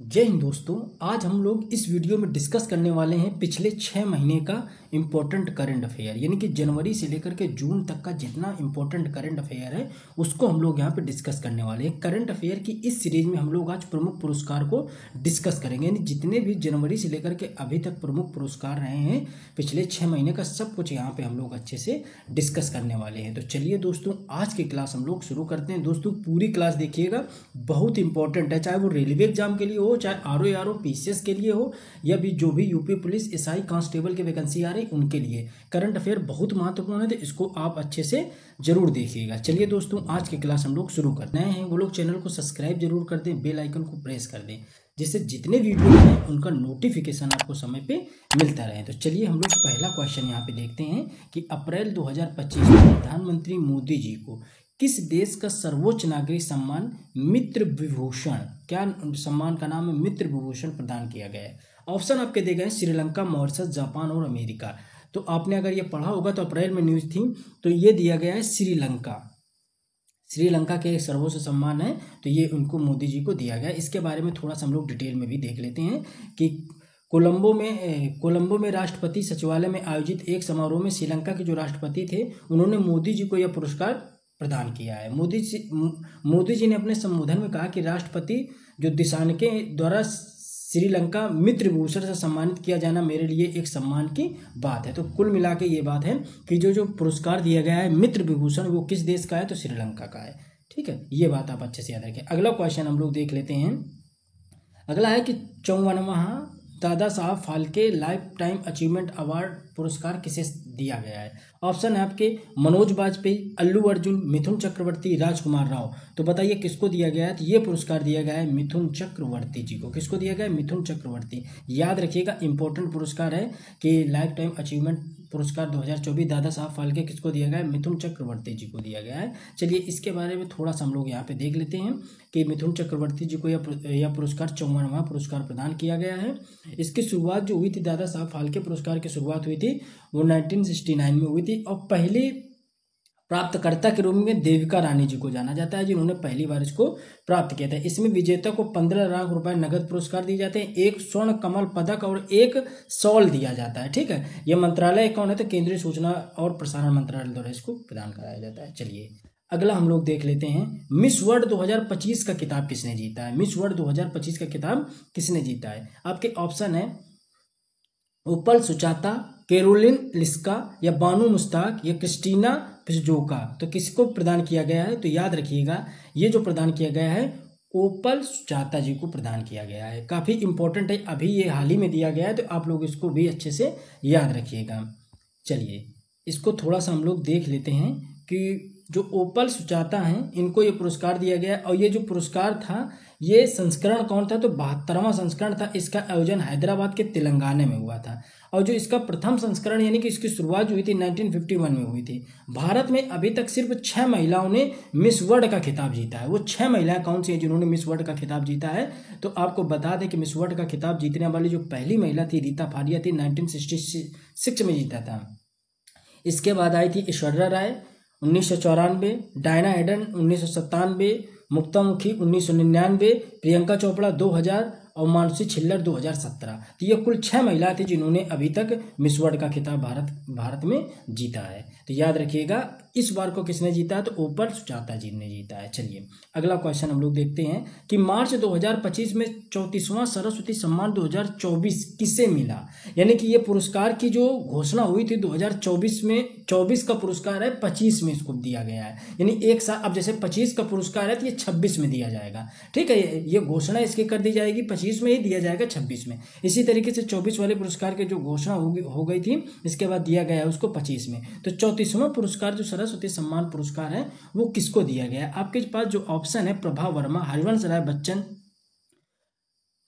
जय हिंद दोस्तों। आज हम लोग इस वीडियो में डिस्कस करने वाले हैं पिछले 6 महीने का इम्पोर्टेंट करंट अफेयर, यानी कि जनवरी से लेकर के जून तक का जितना इम्पोर्टेंट करंट अफेयर है उसको हम लोग यहाँ पे डिस्कस करने वाले हैं। करंट अफेयर की इस सीरीज में हम लोग आज प्रमुख पुरस्कार को डिस्कस करेंगे, यानी जितने भी जनवरी से लेकर के अभी तक प्रमुख पुरस्कार रहे हैं पिछले 6 महीने का सब कुछ यहाँ पे हम लोग अच्छे से डिस्कस करने वाले हैं। तो चलिए दोस्तों, आज की क्लास हम लोग शुरू करते हैं। दोस्तों पूरी क्लास देखिएगा, बहुत इंपॉर्टेंट है, चाहे वो रेलवे एग्जाम के लिए हो, चाहे आरओ पीसीएस के लिए हो, या भी जो भी यूपी पुलिस एसआई कांस्टेबल के वैकेंसी आ रही उनके लिए करंट अफेयर बहुत महत्वपूर्ण है, तो इसको आप अच्छे से जरूर देखिएगा। चलिए दोस्तों, आज की क्लास हम लोग शुरू करते हैं। वो लोग चैनल को सब्सक्राइब जरूर कर दें, बेल आइकन को प्रेस कर दें, जिससे जितने वीडियो हैं उनका नोटिफिकेशन आपको समय पे मिलता रहे। तो चलिए हम लोग पहला क्वेश्चन यहाँ पे देखते हैं कि अप्रैल 2025 में प्रधानमंत्री मोदी जी को किस देश का सर्वोच्च नागरिक सम्मान मित्र विभूषण, क्या सम्मान का नाम है, मित्र विभूषण प्रदान किया गया है। ऑप्शन आपके दिए गए हैं श्रीलंका, मॉरिशस, जापान और अमेरिका। तो आपने अगर ये पढ़ा होगा तो अप्रैल में न्यूज थी, तो ये दिया गया है श्रीलंका। श्रीलंका के एक सर्वोच्च सम्मान है, तो ये उनको मोदी जी को दिया गया। इसके बारे में थोड़ा सा हम लोग डिटेल में भी देख लेते हैं कि कोलंबो में राष्ट्रपति सचिवालय में आयोजित एक समारोह में श्रीलंका के जो राष्ट्रपति थे उन्होंने मोदी जी को यह पुरस्कार प्रदान किया है। मोदी जी ने अपने संबोधन में कहा कि राष्ट्रपति जो दिशानके द्वारा श्रीलंका मित्र विभूषण से सम्मानित किया जाना मेरे लिए एक सम्मान की बात है। तो कुल मिला के ये बात है कि जो पुरस्कार दिया गया है मित्र विभूषण, वो किस देश का है, तो श्रीलंका का है। ठीक है, ये बात आप अच्छे से याद रखें। अगला क्वेश्चन हम लोग देख लेते हैं। अगला है कि 54वां Dada Saheb Phalke life time achievement award पुरस्कार किसे दिया गया है। ऑप्शन है आपके मनोज बाजपेयी, अल्लू अर्जुन, मिथुन चक्रवर्ती, राजकुमार राव। तो बताइए किसको दिया गया है। तो ये पुरस्कार दिया गया है मिथुन चक्रवर्ती जी को। किसको दिया गया है, मिथुन चक्रवर्ती। याद रखिएगा, इंपॉर्टेंट पुरस्कार है कि लाइफ टाइम अचीवमेंट पुरस्कार 2024 दादा साहब फाल्के किसको दिया गया है, मिथुन चक्रवर्ती जी को दिया गया है। चलिए इसके बारे में थोड़ा सा हम लोग यहाँ पे देख लेते हैं कि मिथुन चक्रवर्ती जी को यह पुरस्कार 54वां पुरस्कार प्रदान किया गया है। इसकी शुरुआत जो हुई थी, दादा साहब फाल्के पुरस्कार की शुरुआत हुई थी वो 1969 में हुई थी, और पहली प्राप्तकर्ता के रूप में देविका रानी जी को जाना जाता है, जिन्होंने पहली बार इसको प्राप्त किया था। इसमें विजेता को 15 लाख रुपए नगद पुरस्कार दिए जाते हैं, एक स्वर्ण कमल पदक और एक शॉल दिया जाता है। ठीक है, यह मंत्रालय कौन है, तो केंद्रीय सूचना और प्रसारण मंत्रालय द्वारा इसको प्रदान कराया जाता है। चलिए अगला हम लोग देख लेते हैं, मिस वर्ल्ड 2025 का खिताब किसने जीता है। मिस वर्ल्ड 2025 का खिताब किसने जीता है। आपके ऑप्शन है उपल सुचाता, कैरोलिन लिस्का, या बानू मुश्ताक, या क्रिस्टीना पिस्जोका। तो किसको प्रदान किया गया है, तो याद रखिएगा ये जो प्रदान किया गया है ओपल सुचाता जी को प्रदान किया गया है। काफ़ी इंपॉर्टेंट है, अभी ये हाल ही में दिया गया है, तो आप लोग इसको भी अच्छे से याद रखिएगा। चलिए इसको थोड़ा सा हम लोग देख लेते हैं कि जो ओपल सुचाता हैं इनको ये पुरस्कार दिया गया, और ये जो पुरस्कार था ये संस्करण कौन था, तो 72वां संस्करण था। इसका आयोजन हैदराबाद के तेलंगाना में हुआ था, और जो इसका प्रथम संस्करण यानी कि इसकी शुरुआत हुई थी 1951 में हुई थी। भारत में अभी तक सिर्फ 6 महिलाओं ने मिस वर्ल्ड का खिताब जीता है। वो 6 महिलाएं कौन सी हैं जिन्होंने मिस वर्ल्ड का खिताब जीता है, तो आपको बता दें कि मिस वर्ल्ड का खिताब जीतने वाली जो पहली महिला थी रीता फारिया थी, 1966 में जीता था। इसके बाद आई थी ऐश्वर्या राय 1994, डायना हेडन 1997, मुक्तामुखी 1999, प्रियंका चोपड़ा 2000 और मानसी छिल्लर 2017। तो ये कुल 6 महिला थी जिन्होंने अभी तक मिस वर्ल्ड का खिताब भारत में जीता है। तो याद रखिएगा इस बार को किसने जीता है, तो ओपल सुचाता जी ने जीता है। चलिए अगला क्वेश्चन हम लोग देखते हैं कि मार्च 2025 में 34वां सरस्वती सम्मान 2024 किसे मिला। यानी कि ये पुरस्कार की जो घोषणा हुई थी 2024 में, 24 का पुरस्कार है, 25 में इसको दिया गया है। यानी एक साल, अब जैसे 25 का पुरस्कार है तो ये 26 में दिया जाएगा। ठीक है, ये घोषणा इसकी कर दी जाएगी, 25 में ही दिया जाएगा, 26 में। इसी तरीके से 24 वाले पुरस्कार की जो घोषणा हो गई थी इसके बाद दिया गया है उसको 25 में। तो 34वां पुरस्कार जो सरस्वती सम्मान पुरस्कार है वो किसको दिया गया है। आपके पास जो ऑप्शन है प्रभा वर्मा, हरिवंश राय बच्चन,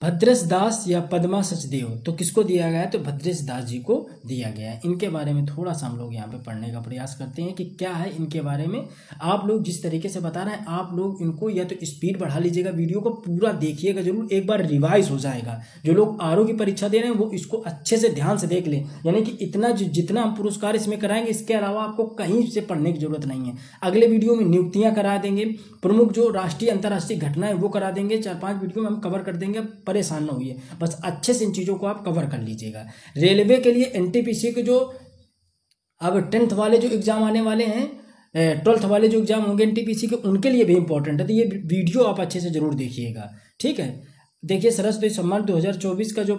भद्रेश दास, या पद्मा सचदेव। तो किसको दिया गया है, तो भद्रेश दास जी को दिया गया है। इनके बारे में थोड़ा सा हम लोग यहाँ पे पढ़ने का प्रयास करते हैं कि क्या है इनके बारे में। आप लोग जिस तरीके से बता रहे हैं आप लोग इनको या तो स्पीड बढ़ा लीजिएगा, वीडियो को पूरा देखिएगा जरूर, एक बार रिवाइज हो जाएगा। जो लोग आरओ की परीक्षा दे रहे हैं वो इसको अच्छे से ध्यान से देख लें, यानी कि इतना जितना हम पुरस्कार इसमें कराएंगे इसके अलावा आपको कहीं से पढ़ने की जरूरत नहीं है। अगले वीडियो में नियुक्तियां करा देंगे, प्रमुख जो राष्ट्रीय अंतर्राष्ट्रीय घटनाएं वो करा देंगे, 4-5 वीडियो में हम कवर कर देंगे। परेशान ना होइए, बस अच्छे से इन चीज़ों को आप कवर कर लीजिएगा। रेलवे के लिए एनटीपीसी के जो अब 10th वाले जो एग्ज़ाम आने वाले हैं, 12th वाले जो एग्ज़ाम होंगे एनटीपीसी के, उनके लिए भी इंपॉर्टेंट है, तो ये वीडियो आप अच्छे से ज़रूर देखिएगा, ठीक है। देखिए, सरस्वती सम्मान 2024 का जो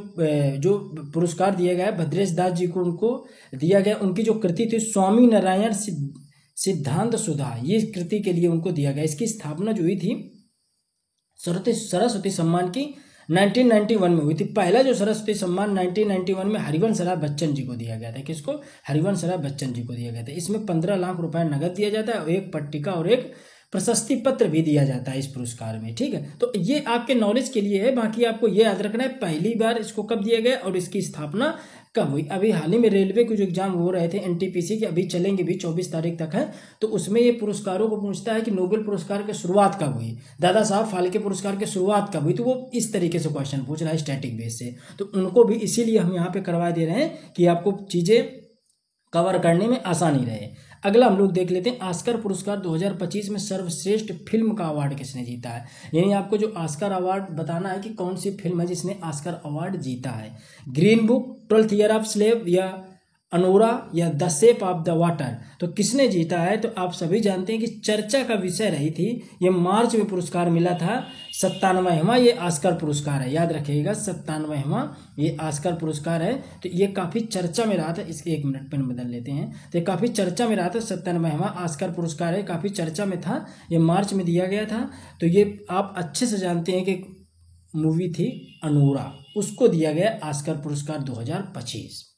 पुरस्कार दिया गया है भद्रेश दास जी को, उनको दिया गया। उनकी जो कृति थी स्वामी नारायण सिद्धांत सुधा, ये कृति के लिए उनको दिया गया। इसकी स्थापना जो हुई थी सरस्वती सम्मान की 1991 में हुई थी। पहला जो सरस्वती सम्मान 1991 में हरिवंश राय बच्चन जी को दिया गया था। किसको? हरिवंश राय बच्चन जी को दिया गया था। इसमें 15 लाख रुपए नगद दिया जाता है और एक पट्टिका और एक प्रशस्ति पत्र भी दिया जाता है इस पुरस्कार में, ठीक है। तो ये आपके नॉलेज के लिए है, बाकी आपको ये याद रखना है पहली बार इसको कब दिया गया और इसकी स्थापना कब हुई। अभी हाल ही में रेलवे के जो एग्जाम हो रहे थे एनटीपीसी के, अभी चलेंगे भी, 24 तारीख तक है, तो उसमें ये पुरस्कारों को पूछता है कि नोबेल पुरस्कार की शुरुआत कब हुई, दादा साहब फाल्के पुरस्कार की शुरुआत कब हुई, तो वो इस तरीके से क्वेश्चन पूछ रहा है स्टैटिक बेस से। तो उनको भी इसीलिए हम यहाँ पे करवा दे रहे हैं कि आपको चीज़ें कवर करने में आसानी रहे। अगला हम लोग देख लेते हैं ऑस्कर पुरस्कार 2025 में सर्वश्रेष्ठ फिल्म का अवार्ड किसने जीता है। यानी आपको जो ऑस्कर अवार्ड बताना है कि कौन सी फिल्म है जिसने ऑस्कर अवार्ड जीता है। Green book, 12th year of slave, या अनोरा, या the shape of the water. तो किसने जीता है? तो आप सभी जानते हैं कि चर्चा का विषय रही थी, ये मार्च में पुरस्कार मिला था। 97वां ये ऑस्कर पुरस्कार है, याद रखिएगा 97वां ये ऑस्कर पुरस्कार है। तो ये काफ़ी चर्चा में रहा था, इसके 1 मिनट पेन बदल लेते हैं। तो ये काफ़ी चर्चा में रहा था, 97वां ऑस्कर पुरस्कार है, काफ़ी चर्चा में था, ये मार्च में दिया गया था। तो ये आप अच्छे से जानते हैं कि मूवी थी अनोरा, उसको दिया गया ऑस्कर पुरस्कार 2025।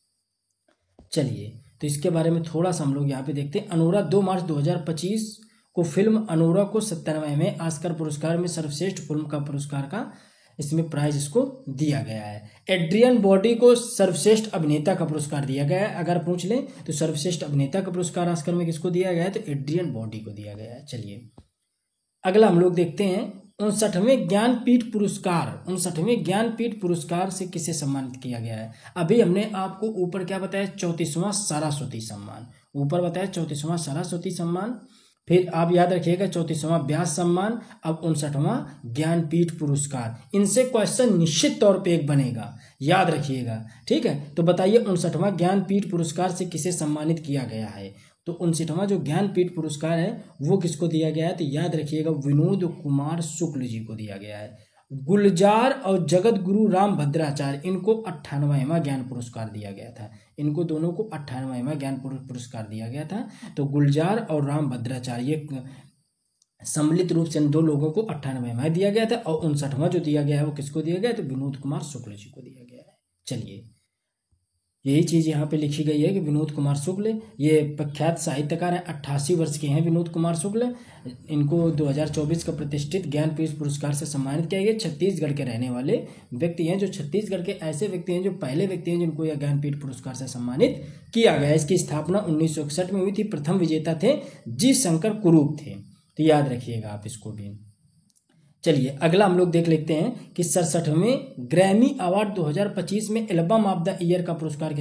चलिए, तो इसके बारे में थोड़ा सा हम लोग यहाँ पे देखते हैं। अनोरा 2 मार्च 2025 को फिल्म अनोरा को 97वें ऑस्कर पुरस्कार में सर्वश्रेष्ठ फिल्म का पुरस्कार का इसमें प्राइज इसको दिया गया है। एड्रियन बॉडी को सर्वश्रेष्ठ अभिनेता का पुरस्कार दिया गया है। अगर पूछ लें तो सर्वश्रेष्ठ अभिनेता का पुरस्कार ऑस्कर में किसको दिया गया है? तो एड्रियन बॉडी को दिया गया है। चलिए, अगला हम लोग देखते हैं 59वें ज्ञानपीठ पुरस्कार। 59वें ज्ञानपीठ पुरस्कार से किसे सम्मानित किया गया है? अभी हमने आपको ऊपर क्या बताया? 34वां सरस्वती सम्मान, ऊपर बताया 34वां सरस्वती सम्मान, फिर आप याद रखिएगा 34वां व्यास सम्मान, अब 59वां ज्ञानपीठ पुरस्कार। इनसे क्वेश्चन निश्चित तौर पे एक बनेगा, याद रखिएगा, ठीक है। तो बताइए 59वां ज्ञानपीठ पुरस्कार से किसे सम्मानित किया गया है? तो 59वां जो ज्ञानपीठ पुरस्कार है वो किसको दिया गया है? तो याद रखिएगा विनोद कुमार शुक्ल जी को दिया गया है। गुलजार और जगत गुरु राम भद्राचार्य, इनको 98वां ज्ञान पुरस्कार दिया गया था। इनको दोनों को 98वां ज्ञान पुरस्कार दिया गया था। तो गुलजार और राम भद्राचार्य सम्मिलित रूप से इन दो लोगों को 98वां दिया गया था, और 59वां जो दिया गया है वो किसको दिया गया है? तो विनोद कुमार शुक्ल जी को दिया गया है। चलिए, यही चीज़ यहाँ पे लिखी गई है कि विनोद कुमार शुक्ल ये प्रख्यात साहित्यकार हैं, 88 वर्ष के हैं विनोद कुमार शुक्ल। इनको 2024 का प्रतिष्ठित ज्ञानपीठ पुरस्कार से सम्मानित किया गया। छत्तीसगढ़ के रहने वाले व्यक्ति हैं, जो छत्तीसगढ़ के ऐसे व्यक्ति हैं जो पहले व्यक्ति हैं जिनको यह ज्ञानपीठ पुरस्कार से सम्मानित किया गया। इसकी स्थापना 1961 में हुई थी। प्रथम विजेता थे जी शंकर कुरूप थे, तो याद रखिएगा आप इसको भी। चलिए, अगला हम लोग देख लेते हैं कि 67वें ग्रैमी अवार्ड 2025 में एल्बम ऑफ द ईयर का पुरस्कार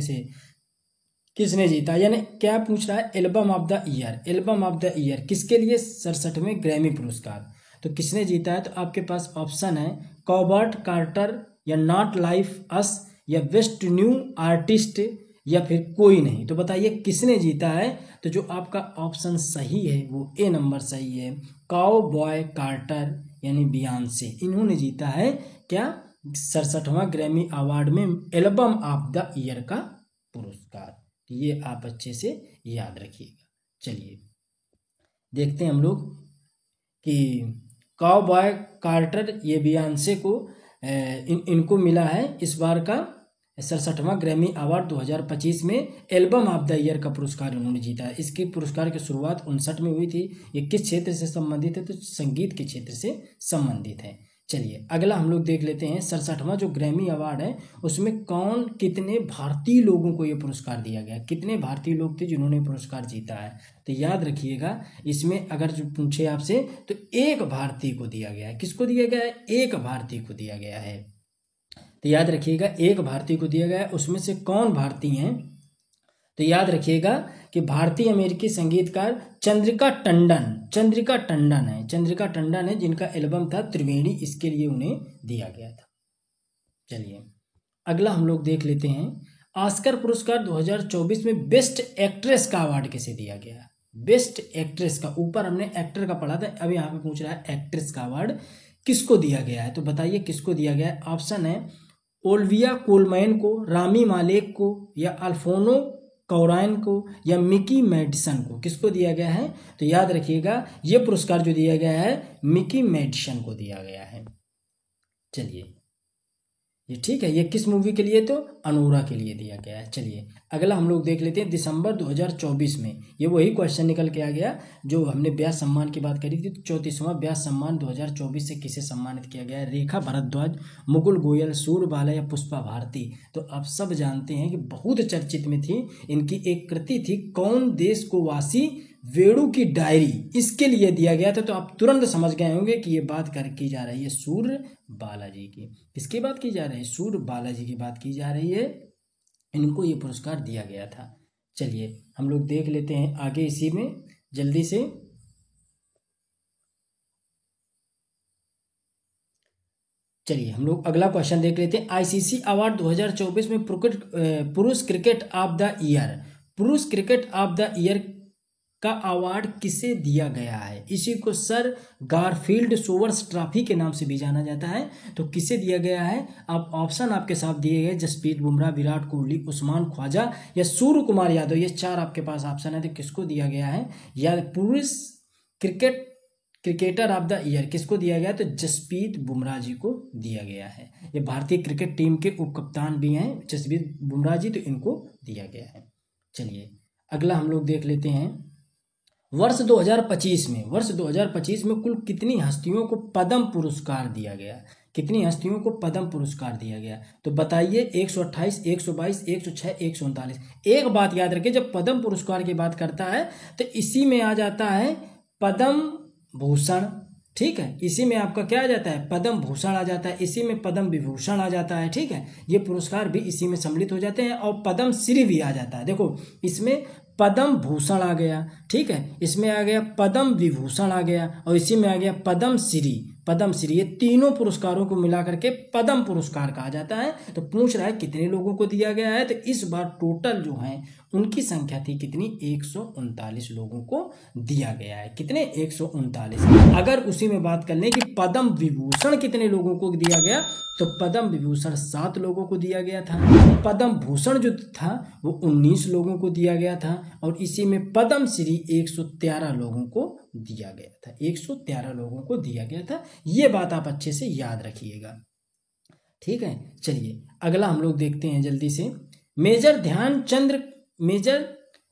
किसने जीता? यानी क्या पूछ रहा है? Album of the year, album of the year किसके लिए? 67वें ग्रैमी पुरस्कार। तो किसने जीता है? तो आपके पास ऑप्शन है कॉबर्ट कार्टर, या नॉट लाइफ अस, या बेस्ट न्यू आर्टिस्ट, या फिर कोई नहीं। तो बताइए किसने जीता है? तो जो आपका ऑप्शन सही है वो ए नंबर सही है, काउबॉय कार्टर यानी बियॉन्से, इन्होंने जीता है क्या? 67वां ग्रैमी अवार्ड में एल्बम ऑफ द ईयर का पुरस्कार। ये आप अच्छे से याद रखिएगा। चलिए, देखते हैं हम लोग कि काउबॉय कार्टर ये बियॉन्से को इनको मिला है इस बार का 67वां ग्रैमी अवार्ड 2025 में एल्बम ऑफ द ईयर का पुरस्कार उन्होंने जीता है। इसके पुरस्कार की शुरुआत 59 में हुई थी। ये किस क्षेत्र से संबंधित है? तो संगीत के क्षेत्र से संबंधित है। चलिए, अगला हम लोग देख लेते हैं 67वां जो ग्रैमी अवार्ड है उसमें कितने भारतीय लोगों को ये पुरस्कार दिया गया? कितने भारतीय लोग थे जिन्होंने पुरस्कार जीता है? तो याद रखिएगा, इसमें अगर जो पूछे आपसे तो एक भारतीय को दिया गया है। किसको दिया गया है? एक भारतीय को दिया गया है। तो याद रखिएगा एक भारतीय को दिया गया है। उसमें से कौन भारतीय हैं? तो याद रखिएगा कि भारतीय अमेरिकी संगीतकार चंद्रिका टंडन है, जिनका एल्बम था त्रिवेणी, इसके लिए उन्हें दिया गया था। चलिए अगला हम लोग देख लेते हैं, ऑस्कर पुरस्कार 2024 में बेस्ट एक्ट्रेस का अवार्ड किसे दिया गया? बेस्ट एक्ट्रेस का, ऊपर हमने एक्टर का पढ़ा था, अब यहाँ पे पूछ रहा है एक्ट्रेस का अवार्ड किसको दिया गया है, तो बताइए किसको दिया गया है। ऑप्शन है ओलिविया कोलमैन को, रामी मालेक को, या अल्फोनो कौराइन को, या मिकी मेडिसन को। किसको दिया गया है? तो याद रखिएगा ये पुरस्कार जो दिया गया है मिकी मेडिसन को दिया गया है। चलिए ये ठीक है, ये किस मूवी के लिए? तो अनोरा के लिए दिया गया है। चलिए अगला हम लोग देख लेते हैं, दिसंबर 2024 में ये वही क्वेश्चन निकल के आ गया जो हमने व्यास सम्मान की बात करी थी। तो 34वां व्यास सम्मान 2024 से किसे सम्मानित किया गया है? रेखा भारद्वाज, मुकुल गोयल, सूरबाला या पुष्पा भारती। तो आप सब जानते हैं कि बहुत चर्चित में थी, इनकी एक कृति थी कौन देश को वासी वेणु की डायरी, इसके लिए दिया गया था। तो आप तुरंत समझ गए होंगे कि ये बात की जा रही है सूर्य बालाजी की। किसकी बात की जा रही है? सूर्य बालाजी की बात की जा रही है, इनको ये पुरस्कार दिया गया था। चलिए हम लोग देख लेते हैं आगे इसी में जल्दी से। चलिए हम लोग अगला क्वेश्चन देख लेते हैं, आईसीसी अवार्ड 2024 में पुरुष क्रिकेट ऑफ द ईयर, पुरुष क्रिकेट ऑफ द ईयर का अवार्ड किसे दिया गया है? इसी को सर गारफील्ड सोवर्स ट्रॉफी के नाम से भी जाना जाता है। तो किसे दिया गया है? आप ऑप्शन आपके साथ दिए गए, जसप्रीत बुमराह, विराट कोहली, उस्मान ख्वाजा या सूर्य कुमार यादव। ये चार आपके पास ऑप्शन है, तो किसको दिया गया है? या पुरुष क्रिकेटर ऑफ द ईयर किसको दिया गया? तो जसप्रीत बुमराह जी को दिया गया है। ये भारतीय क्रिकेट टीम के उप कप्तान भी हैं जसप्रीत बुमराह जी, तो इनको दिया गया है। चलिए अगला हम लोग देख लेते हैं, वर्ष 2025 में कुल कितनी हस्तियों को पद्म पुरस्कार दिया गया? कितनी हस्तियों को पद्म पुरस्कार दिया गया? तो बताइए 128, 122, 106, 139। एक बात याद रखिए, जब पद्म पुरस्कार की बात करता है तो इसी में आ जाता है पद्म भूषण, ठीक है, इसी में आपका क्या आ जाता है? पद्म भूषण आ जाता है, इसी में पद्म विभूषण आ जाता है, ठीक है, ये पुरस्कार भी इसी में सम्मिलित हो जाते हैं, और पद्म श्री भी आ जाता है। देखो इसमें पद्म भूषण आ गया, ठीक है, इसमें आ गया पद्म विभूषण आ गया, और इसी में आ गया पद्म श्री। ये तीनों पुरस्कारों को मिलाकर के पद्म पुरस्कार कहा जाता है। तो पूछ रहा है कितने लोगों को दिया गया है? तो इस बार टोटल जो है उनकी संख्या थी कितनी? 139 लोगों को दिया गया है। कितने? 139। अगर उसी में बात कर लें कि पद्म विभूषण कितने लोगों को दिया गया, तो पद्म विभूषण 7 लोगों को दिया गया था, पद्म भूषण जो था वो 19 लोगों को दिया गया था, और इसी में पद्म श्री 113 लोगों को दिया गया था। 113 लोगों को दिया गया था, ये बात आप अच्छे से याद रखिएगा, ठीक है। चलिए अगला हम लोग देखते हैं जल्दी से, मेजर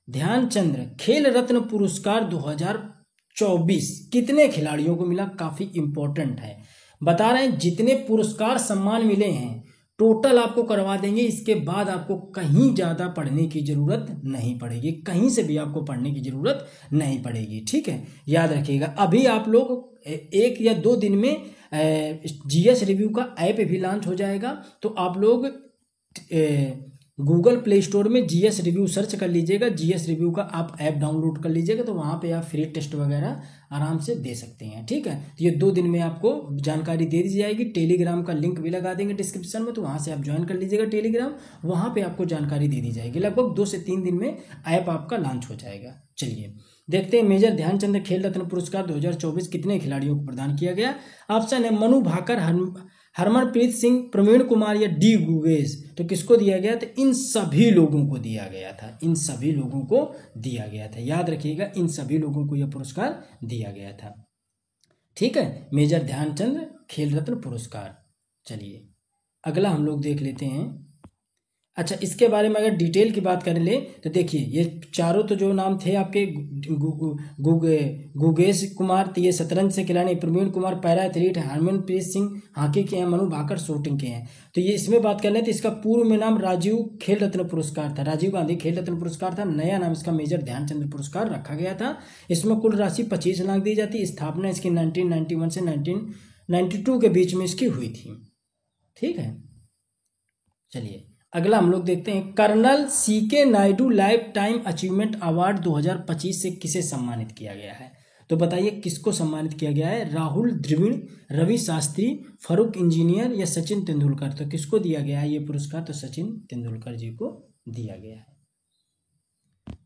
ध्यानचंद्र खेल रत्न पुरस्कार 2024 कितने खिलाड़ियों को मिला? काफी इंपॉर्टेंट है, बता रहे हैं जितने पुरस्कार सम्मान मिले हैं टोटल आपको करवा देंगे, इसके बाद आपको कहीं ज़्यादा पढ़ने की ज़रूरत नहीं पड़ेगी, कहीं से भी आपको पढ़ने की ज़रूरत नहीं पड़ेगी, ठीक है, याद रखिएगा। अभी आप लोग 1 या 2 दिन में जीएस रिव्यू का ऐप भी लॉन्च हो जाएगा, तो आप लोग गूगल प्ले स्टोर में जीएस रिव्यू सर्च कर लीजिएगा, जीएस रिव्यू का आप ऐप डाउनलोड कर लीजिएगा, तो वहाँ पे आप फ्री टेस्ट वगैरह आराम से दे सकते हैं, ठीक है। तो ये 2 दिन में आपको जानकारी दे दी जाएगी, टेलीग्राम का लिंक भी लगा देंगे डिस्क्रिप्शन में, तो वहाँ से आप ज्वाइन कर लीजिएगा टेलीग्राम, वहाँ पे आपको जानकारी दे दी जाएगी। लगभग 2 से 3 दिन में ऐप आपका लॉन्च हो जाएगा। चलिए देखते हैं, मेजर ध्यानचंद खेल रत्न पुरस्कार 2024 कितने खिलाड़ियों को प्रदान किया गया? ऑप्शन है मनु भाकर, हरमनप्रीत सिंह, प्रवीण कुमार या डी गुगेश। तो किसको दिया गया? तो इन सभी लोगों को दिया गया था, इन सभी लोगों को दिया गया था, याद रखिएगा, इन सभी लोगों को यह पुरस्कार दिया गया था, ठीक है, मेजर ध्यानचंद खेल रत्न पुरस्कार। चलिए अगला हम लोग देख लेते हैं, अच्छा इसके बारे में अगर डिटेल की बात कर ले तो देखिए, ये चारों तो जो नाम थे आपके गुगेश कुमार, तो ये शतरंज से खिलाड़ी, Praveen Kumar para athlete, Harmanpreet Singh hockey के हैं, मनु भाकर शूटिंग के हैं। तो ये इसमें बात कर लें तो इसका पूर्व में नाम राजीव खेल रत्न पुरस्कार था, राजीव गांधी खेल रत्न पुरस्कार था, नया नाम इसका मेजर ध्यानचंद पुरस्कार रखा गया था। इसमें कुल राशि 25 लाख दी जाती, स्थापना इसकी 1991 से 1992 के बीच में इसकी हुई थी, ठीक है। चलिए अगला हम लोग देखते हैं, colonel CK Naidu lifetime achievement award 2025 से किसे सम्मानित किया गया है? तो बताइए किसको सम्मानित किया गया है? राहुल द्रविड़, रवि शास्त्री, फारूक इंजीनियर या सचिन तेंदुलकर। तो किसको दिया गया है ये पुरस्कार? तो सचिन तेंदुलकर जी को दिया गया है।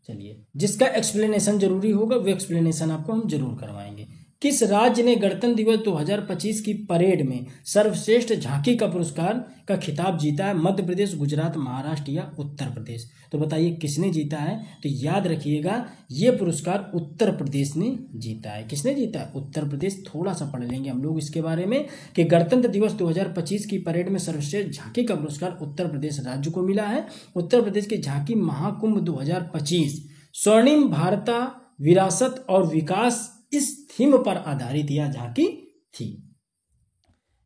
चलिए, जिसका एक्सप्लेनेशन जरूरी होगा वो एक्सप्लेनेशन आपको हम जरूर करवाएंगे। किस राज्य ने गणतंत्र दिवस 2025 की परेड में सर्वश्रेष्ठ झांकी का पुरस्कार का खिताब जीता है? मध्य प्रदेश, गुजरात, महाराष्ट्र या उत्तर प्रदेश। तो बताइए किसने जीता है? तो याद रखिएगा ये पुरस्कार उत्तर प्रदेश ने जीता है। किसने जीता है? उत्तर प्रदेश। थोड़ा सा पढ़ लेंगे हम लोग इसके बारे में कि गणतंत्र दिवस 2025 की परेड में सर्वश्रेष्ठ झांकी का पुरस्कार उत्तर प्रदेश राज्य को मिला है। उत्तर प्रदेश की झांकी महाकुंभ 2025 स्वर्णिम भारता विरासत और विकास इस थीम पर आधारित यह झांकी थी।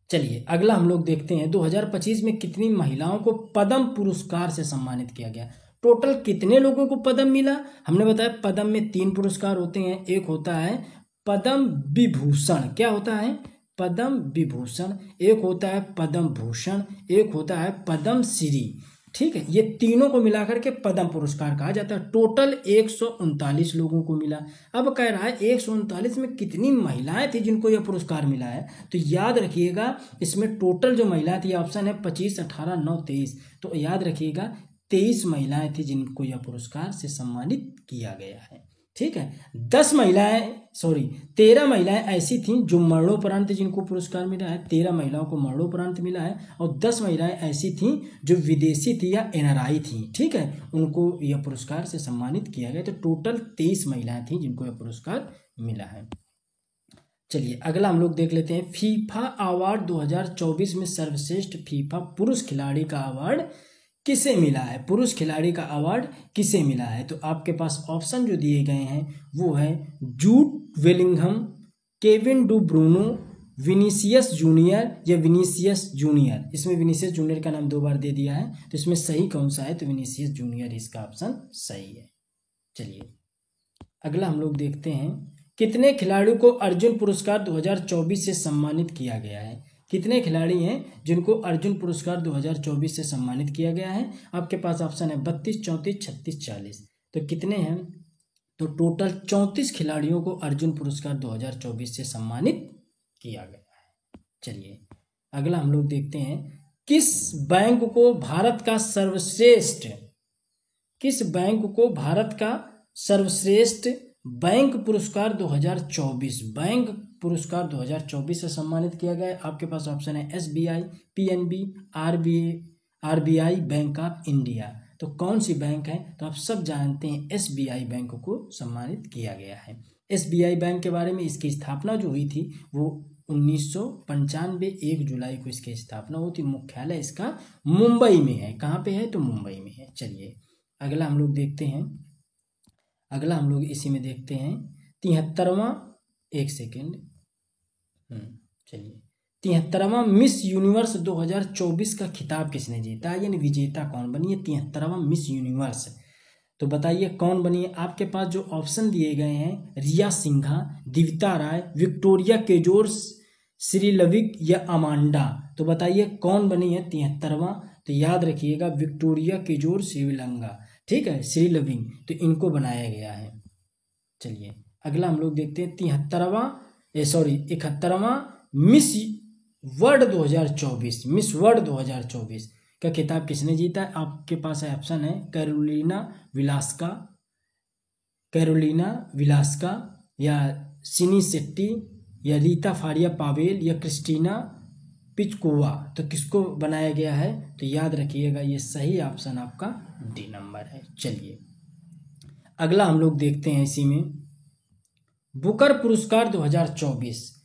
चलिए अगला हम लोग देखते हैं 2025 में कितनी महिलाओं को पद्म पुरस्कार से सम्मानित किया गया। टोटल कितने लोगों को पद्म मिला? हमने बताया पद्म में 3 पुरस्कार होते हैं। एक होता है पद्म विभूषण। क्या होता है? पद्म विभूषण। एक होता है पद्म भूषण, एक होता है पद्म श्री। ठीक है, ये तीनों को मिलाकर के पद्म पुरस्कार कहा जाता है। टोटल 139 लोगों को मिला। अब कह रहा है 139 में कितनी महिलाएं थी जिनको यह पुरस्कार मिला है? तो याद रखिएगा इसमें टोटल जो महिलाएं थी, ऑप्शन है 25, 18, 9, 23। तो याद रखिएगा 23 महिलाएं थी जिनको यह पुरस्कार से सम्मानित किया गया है। ठीक है, 13 महिलाएं ऐसी थीं जो मरणोपरांत जिनको पुरस्कार मिला है। 13 महिलाओं को मरणोपरांत मिला है और 10 महिलाएं ऐसी थीं जो विदेशी थी या एनआरआई थी। ठीक है, उनको यह पुरस्कार से सम्मानित किया गया। तो टोटल 23 महिलाएं थीं जिनको यह पुरस्कार मिला है। चलिए अगला हम लोग देख लेते हैं फीफा अवार्ड 2024 में सर्वश्रेष्ठ फीफा पुरुष खिलाड़ी का अवार्ड किसे मिला है? पुरुष खिलाड़ी का अवार्ड किसे मिला है? तो आपके पास ऑप्शन जो दिए गए हैं वो है जूड Bellingham, Kevin do Bruno, Vinicius junior या विनीसियस जूनियर। इसमें विनीसियस जूनियर का नाम 2 बार दे दिया है, तो इसमें सही कौन सा है? तो विनीसियस जूनियर इसका ऑप्शन सही है। चलिए अगला हम लोग देखते हैं कितने खिलाड़ियों को अर्जुन पुरस्कार 2024 से सम्मानित किया गया है? कितने खिलाड़ी हैं जिनको अर्जुन पुरस्कार 2024 से सम्मानित किया गया है? आपके पास ऑप्शन है 32, 34, 36, 40। तो कितने हैं? तो टोटल 34 खिलाड़ियों को अर्जुन पुरस्कार 2024 से सम्मानित किया गया है। चलिए अगला हम लोग देखते हैं किस बैंक को भारत का सर्वश्रेष्ठ बैंक पुरस्कार 2024 से सम्मानित किया गया है? आपके पास ऑप्शन है SBI, PNB, RBI, bank of India. तो कौन सी बैंक है? तो आप सब जानते हैं एसबीआई बैंक को सम्मानित किया गया है। एसबीआई बैंक के बारे में इसकी स्थापना जो हुई थी वो 1995 1 जुलाई को इसकी स्थापना हुई थी। मुख्यालय इसका मुंबई में है। कहाँ पे है? तो मुंबई में है। चलिए अगला हम लोग देखते हैं, इसी में देखते हैं 73वां, एक सेकेंड, चलिए 73वां मिस यूनिवर्स 2024 का खिताब किसने जीता? यानी विजेता कौन बनी है 73वां मिस यूनिवर्स? तो बताइए कौन बनी है? आपके पास जो ऑप्शन दिए गए हैं रिया सिंघा, दिविता राय, विक्टोरिया केजोर, श्रीलविक या अमांडा। तो बताइए कौन बनी है 73वां? तो याद रखिएगा विक्टोरिया केजोर, श्रीलंगा, ठीक है, श्रीलविंग, तो इनको बनाया गया है। चलिए अगला हम लोग देखते हैं 71वां मिस वर्ल्ड 2024 का खिताब किसने जीता है? आपके पास ऑप्शन है कैरोलिना विलास्का या सिनी शेट्टी या रीता फारिया पावेल या क्रिस्टीना पिचकोवा। तो किसको बनाया गया है? तो याद रखिएगा ये सही ऑप्शन आपका डी नंबर है। चलिए अगला हम लोग देखते हैं इसी में बुकर पुरस्कार 2024।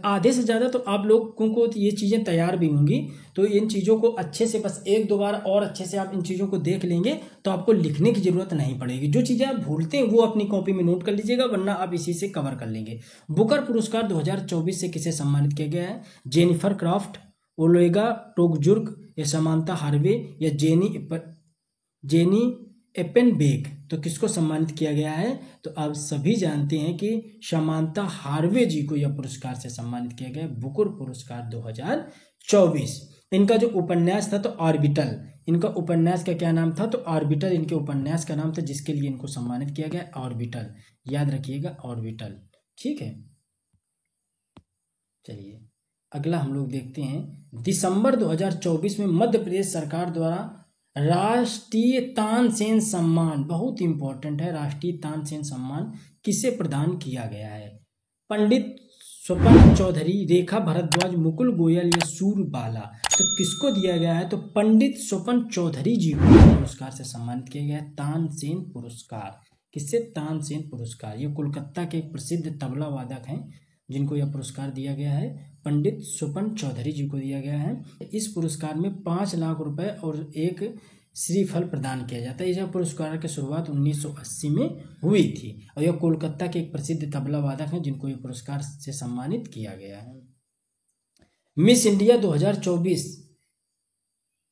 आधे से ज़्यादा तो आप लोगों को ये चीज़ें तैयार भी होंगी, तो इन चीज़ों को अच्छे से बस 1-2 बार और अच्छे से आप इन चीज़ों को देख लेंगे तो आपको लिखने की ज़रूरत नहीं पड़ेगी। जो चीज़ें आप भूलते हैं वो अपनी कॉपी में नोट कर लीजिएगा, वरना आप इसी से कवर कर लेंगे। बुकर पुरस्कार 2024 से किसे सम्मानित किया गया है? जेनिफर क्राफ्ट, ओलेगा टोकजुर्क या समांता हार्वे या जेनी एपेनबेक। तो किसको सम्मानित किया गया है? तो आप सभी जानते हैं कि समांता हार्वे जी को यह पुरस्कार से सम्मानित किया गया है, बुकर पुरस्कार 2024। इनका जो उपन्यास था तो ऑर्बिटल, इनका उपन्यास का क्या नाम था? तो ऑर्बिटल इनके उपन्यास का नाम था, जिसके लिए इनको सम्मानित किया गया ऑर्बिटल। याद रखिएगा ऑर्बिटल, ठीक है। चलिए अगला हम लोग देखते हैं, दिसंबर 2024 में मध्य प्रदेश सरकार द्वारा राष्ट्रीय तानसेन सम्मान, बहुत इंपॉर्टेंट है, राष्ट्रीय तानसेन सम्मान किसे प्रदान किया गया है? पंडित स्वपन चौधरी, रेखा भारद्वाज, मुकुल गोयल या सूरबाला। तो किसको दिया गया है? तो पंडित स्वपन चौधरी जी को पुरस्कार से सम्मानित किया गया है, तानसेन पुरस्कार। किससे? तानसेन पुरस्कार। ये कोलकाता के एक प्रसिद्ध तबला वादक हैं जिनको यह पुरस्कार दिया गया है, पंडित स्वपन चौधरी जी को दिया गया है। इस पुरस्कार में 5 लाख रुपए और एक श्रीफल प्रदान किया जाता है। यह पुरस्कार की शुरुआत 1980 में हुई थी और यह कोलकाता के एक प्रसिद्ध तबला वादक हैं जिनको यह पुरस्कार से सम्मानित किया गया है। मिस इंडिया 2024,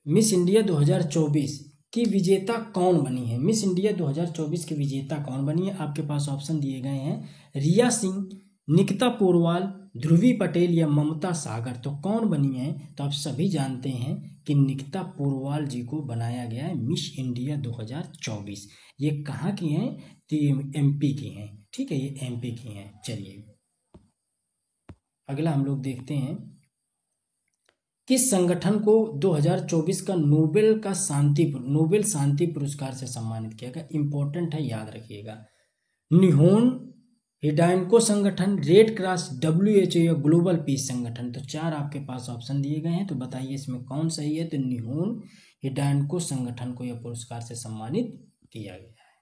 मिस इंडिया 2024 की विजेता कौन बनी है? मिस इंडिया 2024 की विजेता कौन बनी है? आपके पास ऑप्शन दिए गए हैं, रिया सिंह, निकिता पोरवाल, ध्रुवी पटेल या ममता सागर। तो कौन बनी है? तो आप सभी जानते हैं कि निकिता पोरवाल जी को बनाया गया है मिस इंडिया 2024। ये कहाँ की हैं? तो ये एमपी की हैं, ठीक है, ये एमपी की हैं। चलिए अगला हम लोग देखते हैं, किस संगठन को 2024 का नोबेल शांति पुरस्कार से सम्मानित किया गया? इंपॉर्टेंट है, याद रखिएगा। निहोन हिडाइनको संगठन, रेड क्रॉस, WHO या ग्लोबल पीस संगठन। तो 4 आपके पास ऑप्शन दिए गए हैं, तो बताइए इसमें कौन सही है? तो निहोन हिडाइनको संगठन को यह पुरस्कार से सम्मानित किया गया है।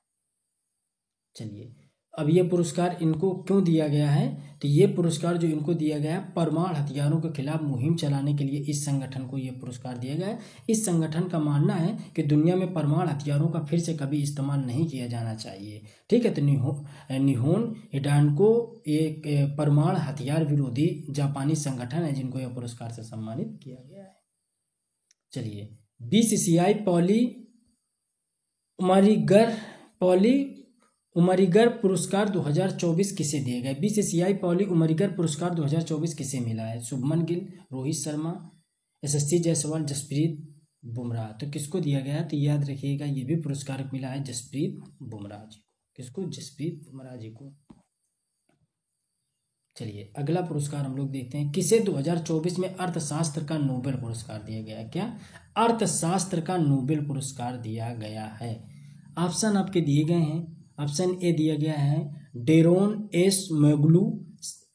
चलिए अब ये पुरस्कार इनको क्यों दिया गया है? तो ये पुरस्कार जो इनको दिया गया है, परमाणु हथियारों के खिलाफ मुहिम चलाने के लिए इस संगठन को ये पुरस्कार दिया गया है। इस संगठन का मानना है कि दुनिया में परमाणु हथियारों का फिर से कभी इस्तेमाल नहीं किया जाना चाहिए, ठीक है। तो निहोन हिडाइनको एक परमाणु हथियार विरोधी जापानी संगठन है जिनको यह पुरस्कार से सम्मानित किया गया है। चलिए BCCI उमरिगर पुरस्कार 2024 किसे दिए गए? BCCI पॉली उमरिगर पुरस्कार 2024 किसे मिला है? शुभमन गिल, रोहित शर्मा, SSC जायसवाल, जसप्रीत बुमराह। तो किसको दिया गया? तो याद रखिएगा ये भी पुरस्कार मिला है जसप्रीत बुमराह जी को। किसको? जसप्रीत बुमराह जी को। चलिए अगला पुरस्कार हम लोग देखते हैं, किसे 2024 में अर्थशास्त्र का नोबेल पुरस्कार दिया गया? क्या? अर्थशास्त्र का नोबेल पुरस्कार दिया गया है। ऑप्शन आपके दिए गए हैं, ऑप्शन ए दिया गया है डेरोन एस मैगलू,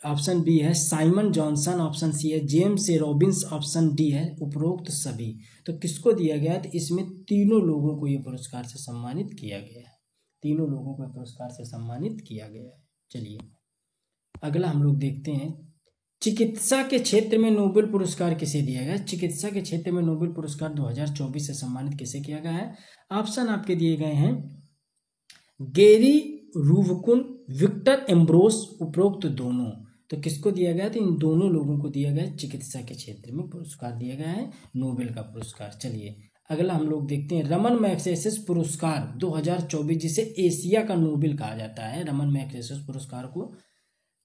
ऑप्शन बी है साइमन जॉनसन, ऑप्शन सी है जेम्स ए रॉबिन्स, ऑप्शन डी है उपरोक्त सभी। तो किसको दिया गया? तो इसमें तीनों लोगों को ये पुरस्कार से सम्मानित किया गया है, तीनों लोगों को पुरस्कार से सम्मानित किया गया है। चलिए अगला हम लोग देखते हैं, चिकित्सा के क्षेत्र में नोबेल पुरस्कार किसे दिया गया? चिकित्सा के क्षेत्र में नोबेल पुरस्कार 2024 से सम्मानित किसे किया गया है? ऑप्शन आपके दिए गए हैं गेरी रूवकुन, विक्टर एम्ब्रोस, उपरोक्त दोनों। तो किसको दिया गया? तो इन दोनों लोगों को दिया गया, चिकित्सा के क्षेत्र में पुरस्कार दिया गया है नोबेल का पुरस्कार। चलिए अगला हम लोग देखते हैं, रमन मैग्सेसे पुरस्कार 2024 जिसे एशिया का नोबेल कहा जाता है, रमन मैग्सेसे पुरस्कार को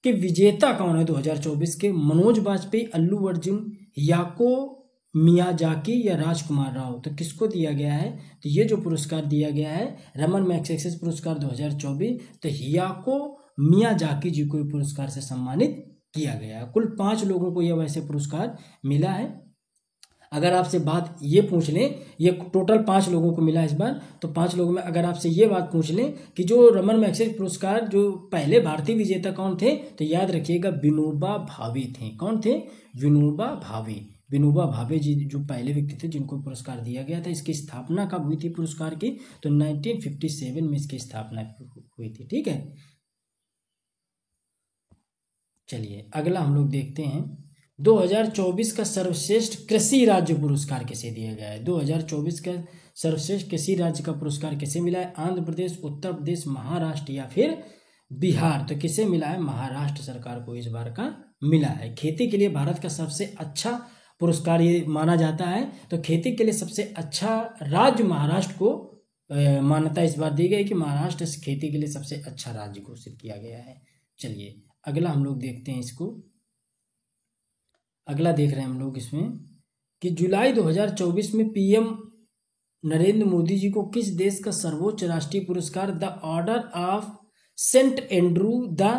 के विजेता कौन है 2024 के? मनोज बाजपेयी, अल्लू अर्जुन, याको मियाजाकी या राजकुमार राव। तो किसको दिया गया है? तो ये जो पुरस्कार दिया गया है रमन मैग्सेसे पुरस्कार 2024, तो हियाको मियाजाकी जी को पुरस्कार से सम्मानित किया गया है। कुल 5 लोगों को यह वैसे पुरस्कार मिला है। अगर आपसे बात ये पूछ लें, ये टोटल 5 लोगों को मिला इस बार, तो 5 लोगों में अगर आपसे ये बात पूछ लें कि जो रमन मैग्सेसे पुरस्कार जो पहले भारतीय विजेता कौन थे, तो याद रखिएगा विनोबा भावे थे। कौन थे? विनोबा भावे। विनोबा भावे जी जो पहले व्यक्ति थे जिनको पुरस्कार दिया गया था। इसकी स्थापना कब हुई थी पुरस्कार की? तो 1957 में इसकी स्थापना हुई थी, ठीक है। चलिए अगला हम लोग देखते हैं, 2024 का सर्वश्रेष्ठ कृषि राज्य पुरस्कार किसे दिया गया है? 2024 का सर्वश्रेष्ठ कृषि राज्य का पुरस्कार किसे मिला है? आंध्र प्रदेश, उत्तर प्रदेश, महाराष्ट्र या फिर बिहार। तो किसे मिला है? महाराष्ट्र सरकार को इस बार का मिला है। खेती के लिए भारत का सबसे अच्छा पुरस्कार ये माना जाता है। तो खेती के लिए सबसे अच्छा राज्य महाराष्ट्र को मान्यता इस बार दी गई कि महाराष्ट्र खेती के लिए सबसे अच्छा राज्य घोषित किया गया है। चलिए अगला हम लोग देखते हैं, इसको अगला देख रहे हैं हम लोग इसमें कि जुलाई 2024 में PM नरेंद्र मोदी जी को किस देश का सर्वोच्च राष्ट्रीय पुरस्कार the order of Saint Andrew the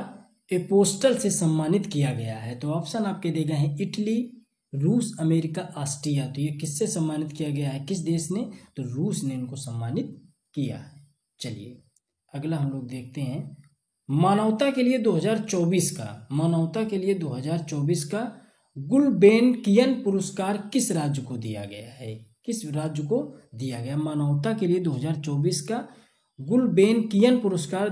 Apostle से सम्मानित किया गया है? तो ऑप्शन आपके दिए गए हैं इटली, रूस, अमेरिका, ऑस्ट्रिया। तो ये किससे सम्मानित किया गया है, किस देश ने? तो रूस ने इनको सम्मानित किया है। चलिए अगला हम लोग देखते हैं मानवता के लिए 2024 का गुल्बेनकियन पुरस्कार किस राज्य को दिया गया है? किस राज्य को दिया गया? मानवता के लिए 2024 का गुल्बेनकियन पुरस्कार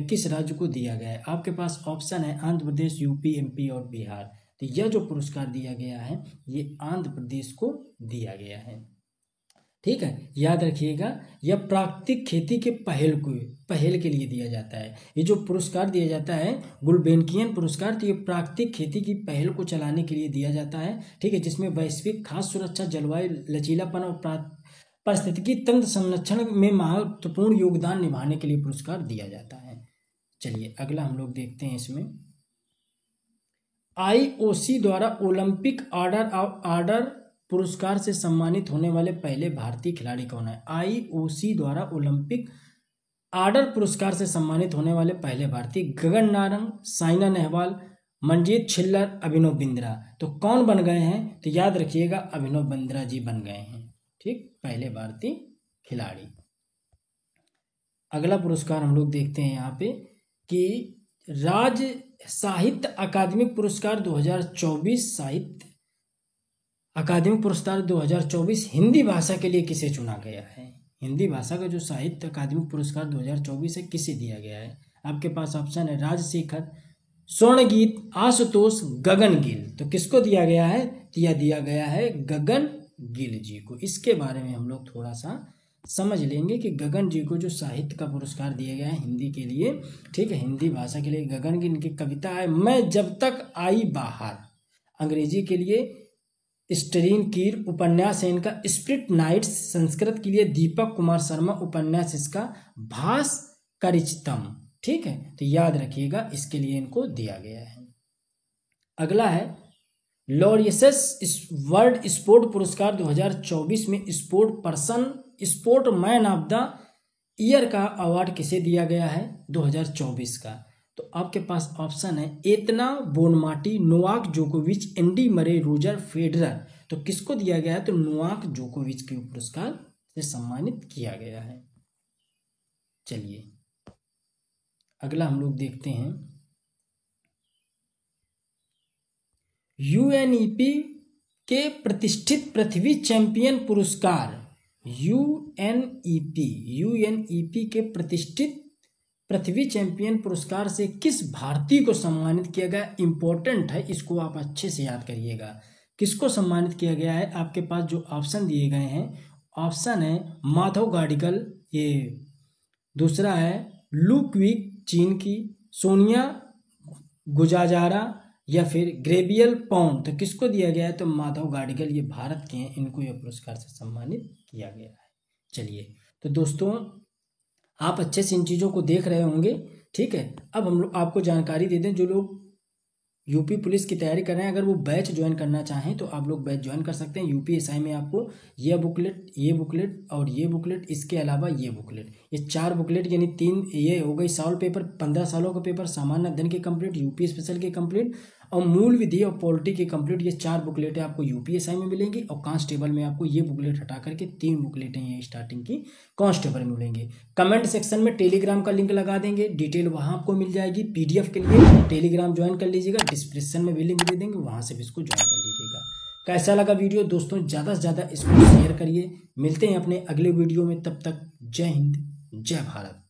किस राज्य को दिया गया है? आपके पास ऑप्शन है आंध्र प्रदेश, यूपी, एमपी और बिहार। तो यह जो पुरस्कार दिया गया है ये आंध्र प्रदेश को दिया गया है। ठीक है, याद रखिएगा यह प्राकृतिक खेती के पहल के लिए दिया जाता है। ये जो पुरस्कार दिया जाता है गुल्बेनकियन पुरस्कार, तो ये प्राकृतिक खेती की पहल को चलाने के लिए दिया जाता है। ठीक है, जिसमें वैश्विक खाद्य सुरक्षा, जलवायु लचीलापन और पारिस्थितिकी तंत्र संरक्षण में महत्वपूर्ण योगदान निभाने के लिए पुरस्कार दिया जाता है। चलिए अगला हम लोग देखते हैं इसमें IOC द्वारा ओलंपिक ऑर्डर पुरस्कार से सम्मानित होने वाले पहले भारतीय खिलाड़ी कौन है? IOC द्वारा ओलंपिक ऑर्डर पुरस्कार से सम्मानित होने वाले पहले भारतीय गगन नारंग, साइना नेहवाल, मनजीत छिल्लर, अभिनव बिंद्रा। तो कौन बन गए हैं? तो याद रखिएगा अभिनव बिंद्रा जी बन गए हैं। ठीक, पहले भारतीय खिलाड़ी। अगला पुरस्कार हम लोग देखते हैं यहाँ पे कि राज्य साहित्य अकादमिक पुरस्कार 2024 साहित्य अकादमिक पुरस्कार 2024 हिंदी भाषा के लिए किसे चुना गया है? हिंदी भाषा का जो साहित्य अकादमिक पुरस्कार 2024 है किसे दिया गया है? आपके पास ऑप्शन है राजशेखर, स्वर्णगीत, आशुतोष, गगन गिल। तो किसको दिया गया है? यह दिया गया है गगन गिल जी को। इसके बारे में हम लोग थोड़ा सा समझ लेंगे कि गगन जी को जो साहित्य का पुरस्कार दिया गया है हिंदी के लिए, ठीक है, हिंदी भाषा के लिए गगन गिल की कविता है मैं जब तक आई बाहर। अंग्रेजी के लिए स्टरीन कीर उपन्यास है इनका स्प्रिट नाइट्स। संस्कृत के लिए दीपक कुमार शर्मा उपन्यास इसका भास्करिचतम। ठीक है, तो याद रखिएगा इसके लिए इनको दिया गया है। अगला है लॉरियस वर्ल्ड स्पोर्ट पुरस्कार 2024 में sport man of the year का अवार्ड किसे दिया गया है 2024 का? तो आपके पास ऑप्शन है एतना बोनमाटी, नोवाक जोकोविच, एंडी मरे, रोजर फेडरर। तो किसको दिया गया है? तो नोवाक जोकोविच के पुरस्कार से सम्मानित किया गया है। चलिए अगला हम लोग देखते हैं UNEP के प्रतिष्ठित पृथ्वी चैंपियन पुरस्कार UNEP के प्रतिष्ठित पृथ्वी चैंपियन पुरस्कार से किस भारतीय को सम्मानित किया गया? इंपॉर्टेंट है, इसको आप अच्छे से याद करिएगा। किसको सम्मानित किया गया है? आपके पास जो ऑप्शन दिए गए हैं, ऑप्शन है माधव गाडिकल, ये दूसरा है लू क्विक चीन की, सोनिया गुजाजारा या फिर ग्रेबियल पॉन। तो किसको दिया गया है? तो माधव गाडिकल, ये भारत के हैं, इनको यह पुरस्कार से सम्मानित किया गया है। चलिए तो दोस्तों आप अच्छे से इन चीज़ों को देख रहे होंगे। ठीक है, अब हम लोग आपको जानकारी दे दें, जो लोग यूपी पुलिस की तैयारी कर रहे हैं, अगर वो बैच ज्वाइन करना चाहें तो आप लोग बैच ज्वाइन कर सकते हैं। UPSI में आपको ये बुकलेट और ये बुकलेट, इसके अलावा ये बुकलेट, ये 4 बुकलेट यानी 3 ये हो गई सॉल्व पेपर, 15 सालों का पेपर, सामान्य अध्ययन के कंप्लीट, यूपी स्पेशल के कंप्लीट और मूल विधि और पॉलिटी के कंप्लीट। ये 4 बुकलेटें आपको UPSI में मिलेंगी और कांस्टेबल में आपको ये बुकलेट हटा करके 3 बुकलेटें ये स्टार्टिंग की कांस्टेबल में मिलेंगे। कमेंट सेक्शन में टेलीग्राम का लिंक लगा देंगे, डिटेल वहाँ आपको मिल जाएगी। PDF के लिए टेलीग्राम ज्वाइन कर लीजिएगा, डिस्क्रिप्शन में भी लिंक दे देंगे, वहाँ से भी इसको ज्वाइन कर लीजिएगा। कैसा लगा वीडियो दोस्तों? ज़्यादा से ज़्यादा इसको शेयर करिए। मिलते हैं अपने अगले वीडियो में, तब तक जय हिंद, जय भारत।